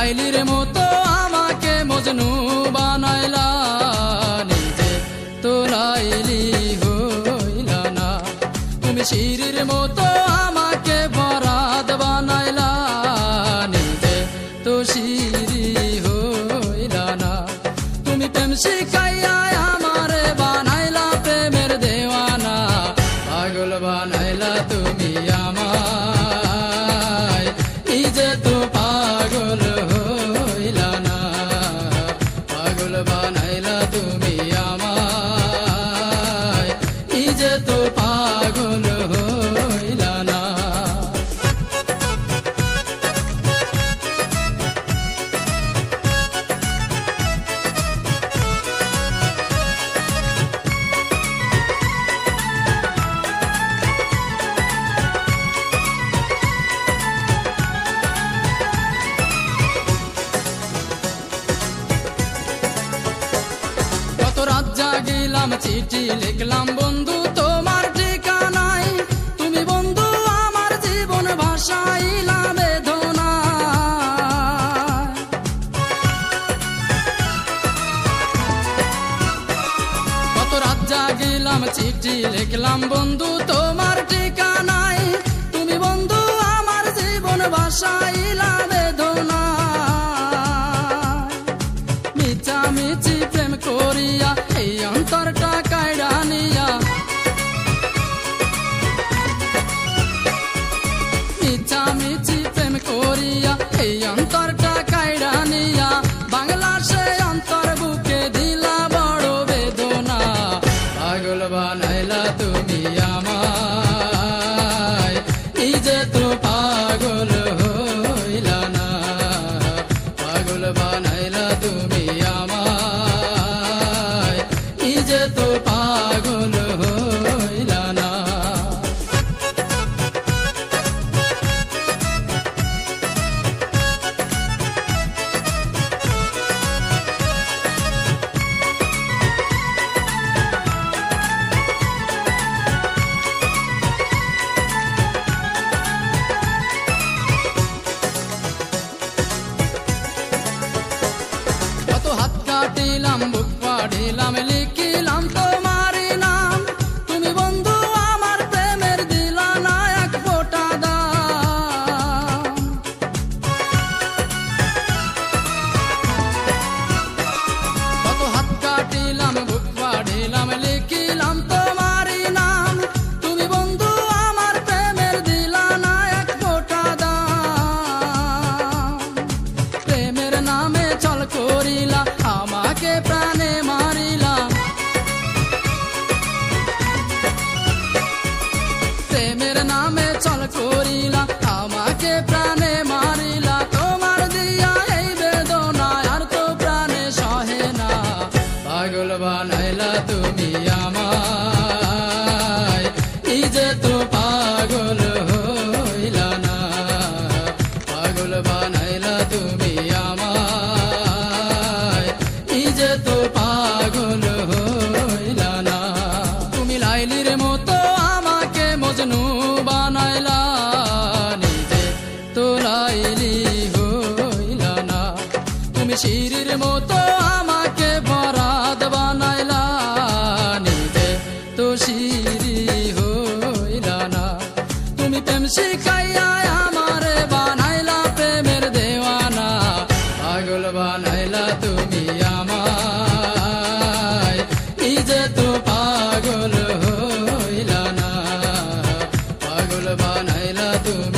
লাইলির মতো আমাকে মজনু বানাইলা, নিজে তো লাইলি হইলা না। তুমি শিরির মতো আমাকে বরাদ বানাইলা, নিজে তো শিরি হইলা না। তুমি প্রেম শিখাইয়া আমারে বানাইলা প্রেমের দেওয়ানা, পাগল বানাইলা তুমি আমায়, নিজে তো পাগল হইলা না। পাগল বানাইলা তুমি আমায়, নিজে তো পাগল হইলা না। রাত জাগিলাম চিঠি লিখলাম বন্ধু তোমার ঠিকানায়, তুমি বন্ধু আমার জীবন ভাসাইলা বেদনা। কত রাত জাগিলাম চিঠি লিখলাম বন্ধু তোমার ঠিকানায়, তুমি বন্ধু আমার জীবন ভাসাইলা বেদনা। মিছামিছি প্রেম করিয়া এই অন্তরটা কাইড়া নিয়া, মিছামিছি প্রেম করিয়া এই অন্তরটা কাইড়া নিয়া, বাংলা সে অন্তর বুকে দিলা বড় বেদনা। পাগল বানাইলা তুমি আমায়, নিজে তো পাগল হইলা না। পাগল বানাইলা তুমি আমায়, নিজে তো পাগল হইলা না। কত হাত কাটিলাম বুক পাড়িলাম লিখিলাম তোমারই নাম, তুমি বন্ধু আমার প্রেমের দিলা না এক ফোঁটা দাম। কত হাত কাটিলাম বুক পাড়িলাম লিখিলাম তোমারই নাম, তুমি বন্ধু আমার প্রেমের দিলা না এক ফোঁটা দাম। প্রেমের নামে চল করিলা আমাকে প্রাণে মারিলা, প্রেমের নামে চল করিলা আমাকে প্রাণে মারিলা। তোমার দিয়া এই বেদনা আর তো প্রাণে সহে না। পাগল বানাইলা তুমি আমায়, নিজে তো পাগল হইলা না। পাগল বানাইলা তুমি আমায়, নিজে তো পাগল হইলা না। তুমি লাইলির মতো আমাকে মজনু বানাইলা, নিজে তো লাইলি হইলা না। তুমি শিরির মতো আমাকে বরাদ বানাইলা, নিজে তো শিরি হইলা না। তুমি প্রেম শিখাইয়া আমারে বানাইলা প্রেমের দেওয়ানা, পাগল বানাইলা তুমি আমায়, নিজে তো পাগল হইলা না। পাগল বানাইলা তুমি